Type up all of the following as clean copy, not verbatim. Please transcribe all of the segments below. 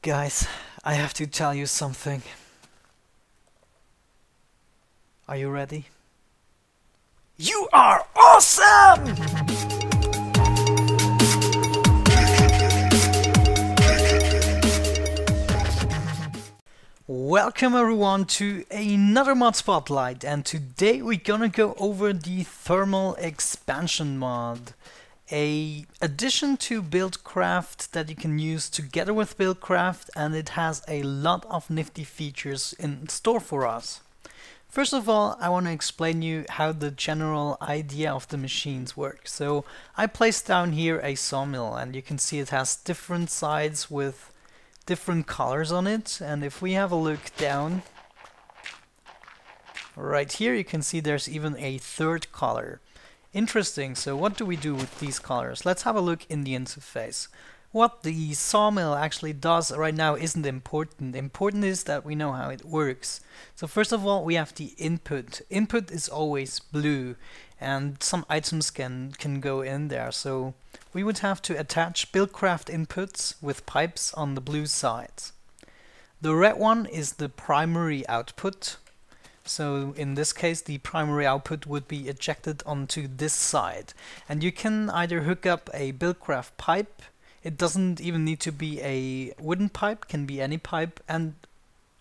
Guys, I have to tell you something. Are you ready? You are awesome! Welcome everyone to another mod spotlight, and today we're gonna go over the thermal expansion mod. A addition to buildcraft that you can use together with buildcraft, and it has a lot of nifty features in store for us. First of all, I want to explain you how the general idea of the machines work. So I placed down here a sawmill, and you can see it has different sides with different colors on it. And if we have a look down right here, you can see there's even a third color. Interesting. So what do we do with these colors? Let's have a look in the interface. What the sawmill actually does right now isn't important. Important is that we know how it works. So first of all, we have the input. Input is always blue, and some items can go in there. So we would have to attach buildcraft inputs with pipes on the blue sides. The red one is the primary output. So in this case, the primary output would be ejected onto this side. And you can either hook up a buildcraft pipe. It doesn't even need to be a wooden pipe, can be any pipe,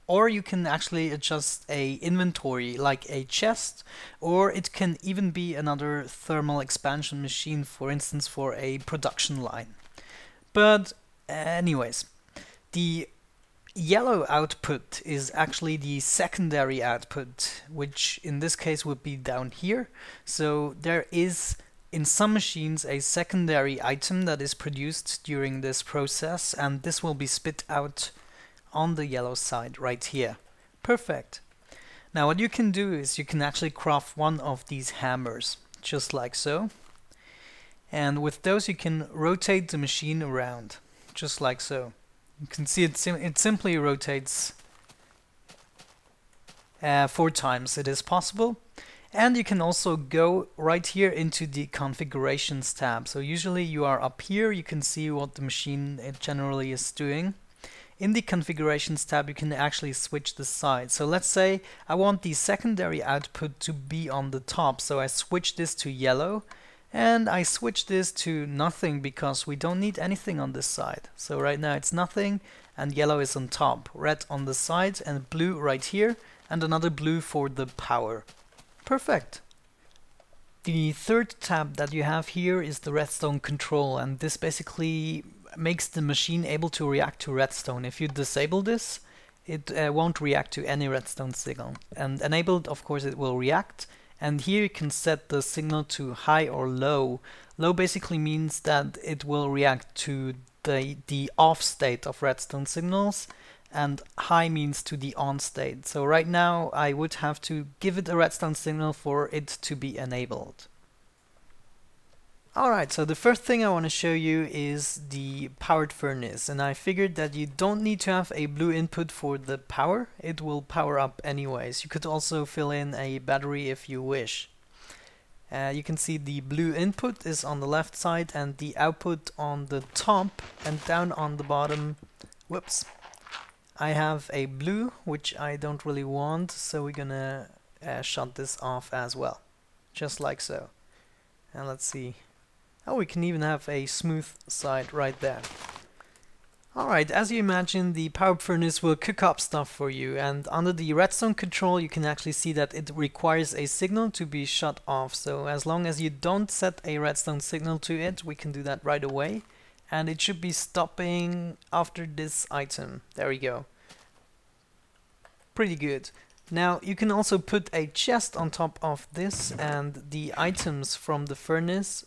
or you can actually adjust a inventory like a chest, or it can even be another thermal expansion machine, for instance for a production line. But anyways, the yellow output is actually the secondary output, which in this case would be down here. So there is in some machines a secondary item that is produced during this process, and this will be spit out on the yellow side right here. Perfect. Now what you can do is you can actually craft one of these hammers, just like so. And with those you can rotate the machine around, just like so. You can see it simply rotates 4 times. It is possible. And you can also go right here into the configurations tab. So usually you are up here, you can see what the machine generally is doing. In the configurations tab you can actually switch the side. So let's say I want the secondary output to be on the top, so I switch this to yellow. And I switch this to nothing because we don't need anything on this side. So right now it's nothing, and yellow is on top, red on the side, and blue right here, and another blue for the power. Perfect. The third tab that you have here is the Redstone Control, and this basically makes the machine able to react to redstone. If you disable this, it won't react to any redstone signal. And enabled, of course, it will react. And here you can set the signal to high or low. Low basically means that it will react to the off state of redstone signals, and high means to the on state. So right now I would have to give it a redstone signal for it to be enabled. Alright, so the first thing I want to show you is the powered furnace, and I figured that you don't need to have a blue input for the power. It will power up anyways. You could also fill in a battery if you wish. You can see the blue input is on the left side and the output on the top, and down on the bottom, whoops, I have a blue, which I don't really want, so we're gonna shut this off as well, just like so. And let's see. Oh, we can even have a smooth side right there. Alright, as you imagine, the powered furnace will cook up stuff for you, and under the redstone control you can actually see that it requires a signal to be shut off. So as long as you don't set a redstone signal to it, we can do that right away. And it should be stopping after this item. There we go. Pretty good. Now you can also put a chest on top of this, and the items from the furnace,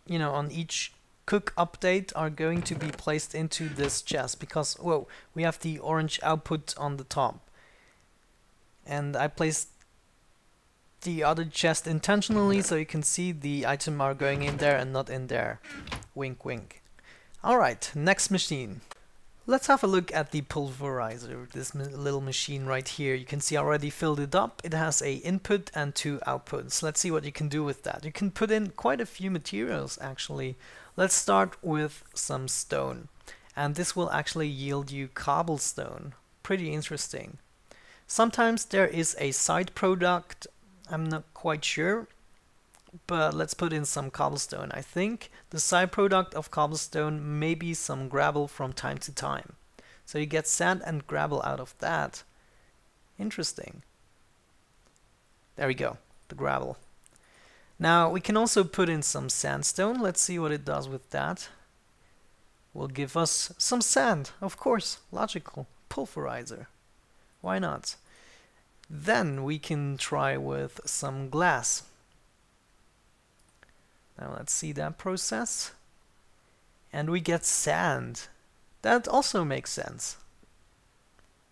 you know, on each cook update are going to be placed into this chest because, whoa, we have the orange output on the top. And I placed the other chest intentionally so you can see the item are going in there and not in there. Wink wink. Alright, next machine. Let's have a look at the pulverizer, this little machine right here. You can see I already filled it up. It has a input and 2 outputs. Let's see what you can do with that. You can put in quite a few materials actually. Let's start with some stone. and this will actually yield you cobblestone. Pretty interesting. Sometimes there is a side product, I'm not quite sure, but let's put in some cobblestone. I think the side product of cobblestone may be some gravel from time to time. So you get sand and gravel out of that. Interesting. There we go, the gravel. Now we can also put in some sandstone. Let's see what it does with that. Will give us some sand, of course, logical. Pulverizer. Why not? Then we can try with some glass. Now let's see that process. And we get sand. That also makes sense.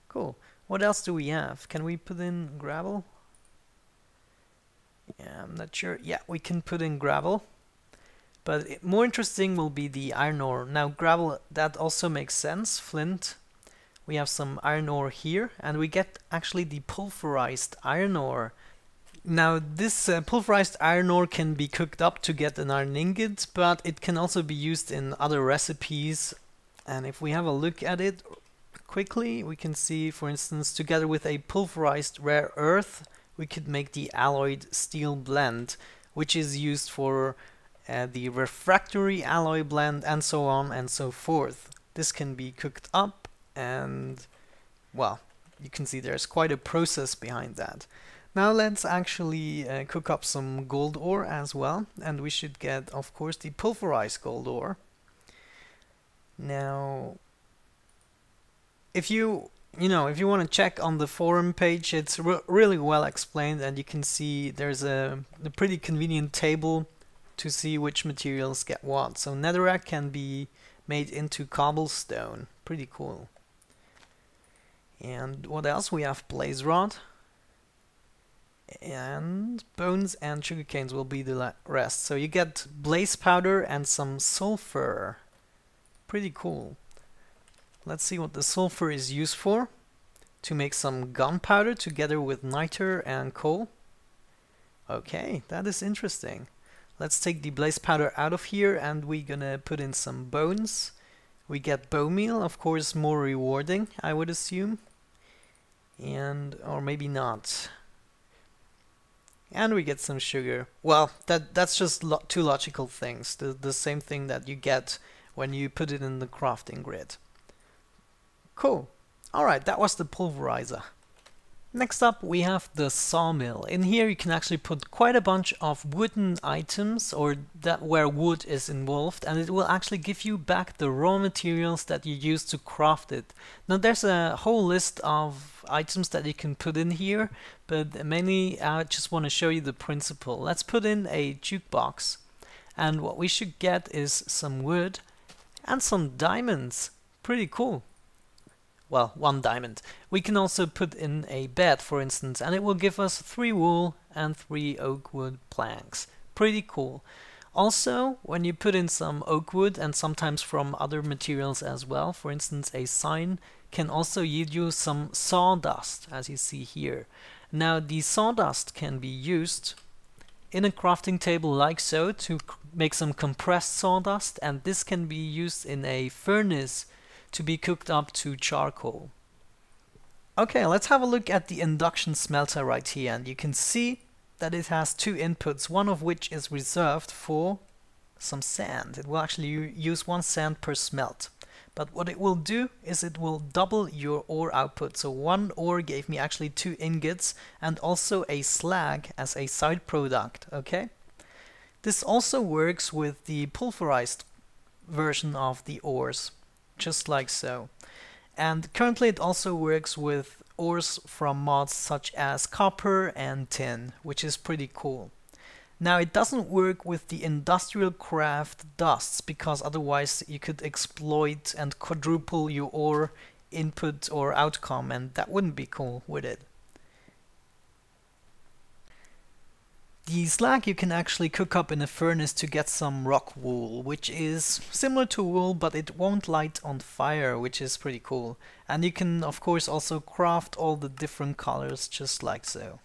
Cool. What else do we have? Can we put in gravel? Yeah, I'm not sure. Yeah, we can put in gravel. But more interesting will be the iron ore. Now gravel, that also makes sense. Flint. We have some iron ore here, and we get actually the pulverized iron ore. Now this pulverized iron ore can be cooked up to get an iron ingot, but it can also be used in other recipes. And if we have a look at it quickly, we can see, for instance, together with a pulverized rare earth, we could make the alloyed steel blend, which is used for the refractory alloy blend, and so on and so forth. This can be cooked up, and well, you can see there's quite a process behind that. Now let's actually cook up some gold ore as well, and we should get, of course, the pulverized gold ore. Now, if you want to check on the forum page, it's really well explained, and you can see there's a pretty convenient table to see which materials get what. So netherrack can be made into cobblestone. Pretty cool. And what else? We have blaze rod. And bones and sugarcanes will be the rest. So you get blaze powder and some sulfur. Pretty cool. Let's see what the sulfur is used for. To make some gunpowder together with niter and coal. Okay, that is interesting. Let's take the blaze powder out of here, and we're gonna put in some bones. We get bone meal, of course, more rewarding, I would assume. And, or maybe not. And we get some sugar. Well, that's just two logical things. The same thing that you get when you put it in the crafting grid. Cool. Alright, that was the pulverizer. Next up we have the sawmill. In here you can actually put quite a bunch of wooden items, or that where wood is involved, and it will actually give you back the raw materials that you used to craft it. Now there's a whole list of items that you can put in here, but mainly I just want to show you the principle. Let's put in a jukebox, and what we should get is some wood and some diamonds. Pretty cool. Well, 1 diamond. We can also put in a bed, for instance, and it will give us 3 wool and 3 oak wood planks. Pretty cool. Also, when you put in some oak wood, and sometimes from other materials as well, for instance a sign, can also yield you some sawdust, as you see here. Now the sawdust can be used in a crafting table like so to make some compressed sawdust, and this can be used in a furnace to be cooked up to charcoal. Okay, let's have a look at the induction smelter right here, and you can see that it has 2 inputs, one of which is reserved for some sand. It will actually use 1 sand per smelt. But what it will do is it will double your ore output. So 1 ore gave me actually 2 ingots and also a slag as a side product, okay? This also works with the pulverized version of the ores, just like so. And currently it also works with ores from mods such as copper and tin, which is pretty cool. Now it doesn't work with the industrial craft dusts, because otherwise you could exploit and quadruple your ore input or outcome, and that wouldn't be cool, would it? The slag you can actually cook up in a furnace to get some rock wool, which is similar to wool, but it won't light on fire, which is pretty cool. And you can of course also craft all the different colors just like so.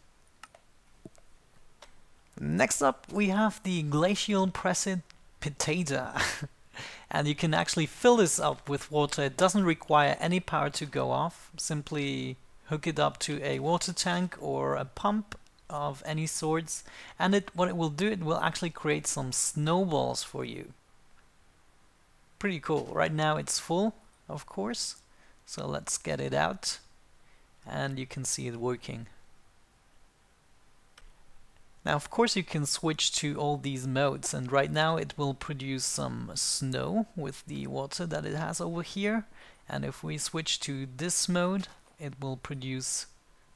Next up we have the glacial precipitator. And you can actually fill this up with water. It doesn't require any power to go off. Simply hook it up to a water tank or a pump of any sorts, and what it will do, it will actually create some snowballs for you. Pretty cool. Right now it's full, of course, so let's get it out and you can see it working. Now of course you can switch to all these modes, and right now it will produce some snow with the water that it has over here, and if we switch to this mode it will produce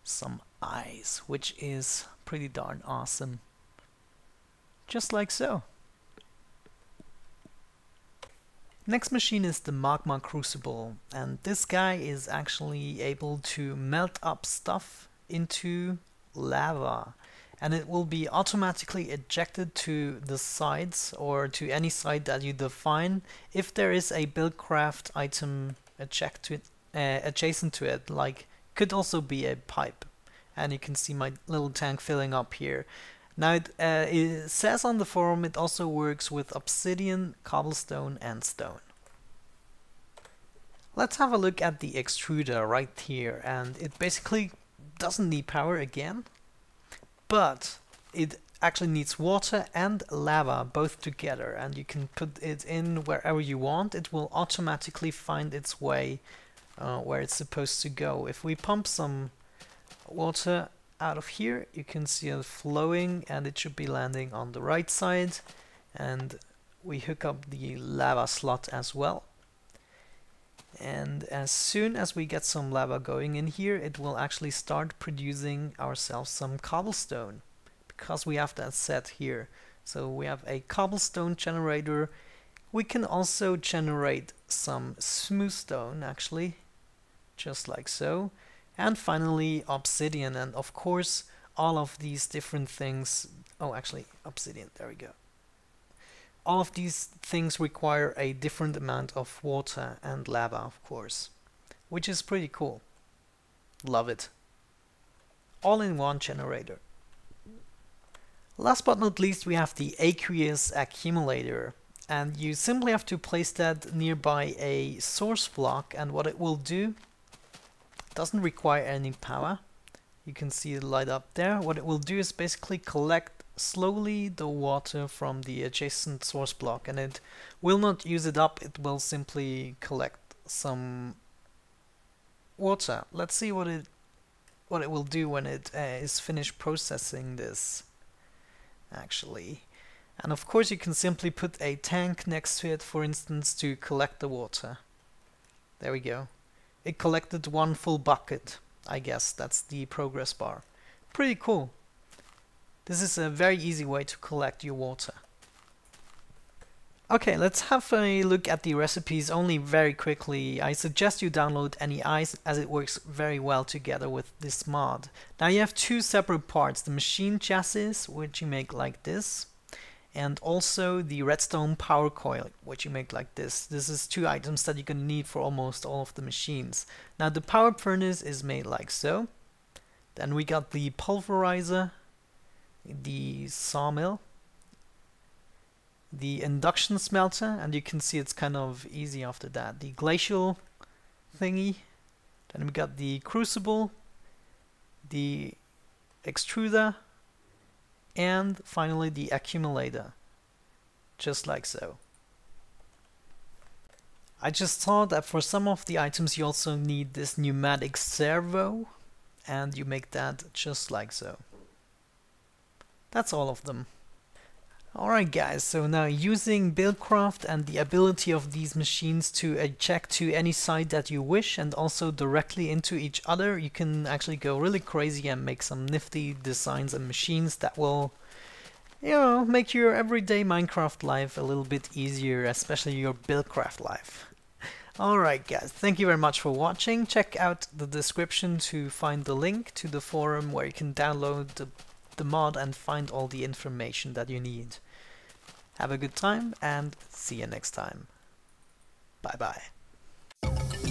some ice, which is pretty darn awesome. Just like so. Next machine is the magma crucible, and this guy is actually able to melt up stuff into lava, and it will be automatically ejected to the sides or to any side that you define if there is a buildcraft item adjacent to it, like could also be a pipe. And you can see my little tank filling up here. Now it says on the forum it also works with obsidian, cobblestone and stone. Let's have a look at the extruder right here, and it basically doesn't need power again, but it actually needs water and lava both together, and you can put it in wherever you want. It will automatically find its way where it's supposed to go. If we pump some water out of here, you can see it flowing and it should be landing on the right side, and we hook up the lava slot as well, and as soon as we get some lava going in here, it will actually start producing ourselves some cobblestone, because we have that set here. So we have a cobblestone generator. We can also generate some smooth stone, actually, just like so. And finally obsidian, and of course all of these different things, oh actually obsidian, there we go. All of these things require a different amount of water and lava, of course, which is pretty cool. Love it. All-in-one generator. Last but not least, we have the aqueous accumulator, and you simply have to place that nearby a source block, and what it will do, doesn't require any power. You can see it light up there. What it will do is basically collect slowly the water from the adjacent source block, and it will not use it up, it will simply collect some water. Let's see what it will do when it is finished processing this, actually. And of course you can simply put a tank next to it, for instance, to collect the water. There we go. It collected one full bucket. I guess that's the progress bar. Pretty cool. This is a very easy way to collect your water. Okay, let's have a look at the recipes only very quickly. I suggest you download NEI as it works very well together with this mod. Now you have two separate parts, the machine chassis, which you make like this, and also the redstone power coil, which you make like this. This is two items that you're gonna need for almost all of the machines. Now the power furnace is made like so. Then we got the pulverizer, the sawmill, the induction smelter, and you can see it's kind of easy after that. The glacial thingy. Then we got the crucible, the extruder, and finally the accumulator, just like so. I just thought that for some of the items you also need this pneumatic servo, and you make that just like so. That's all of them. Alright guys, so now using buildcraft and the ability of these machines to eject to any side that you wish and also directly into each other, you can actually go really crazy and make some nifty designs and machines that will, you know, make your everyday Minecraft life a little bit easier, especially your buildcraft life. Alright guys, thank you very much for watching. Check out the description to find the link to the forum where you can download the mod and find all the information that you need. Have a good time and see you next time. Bye bye.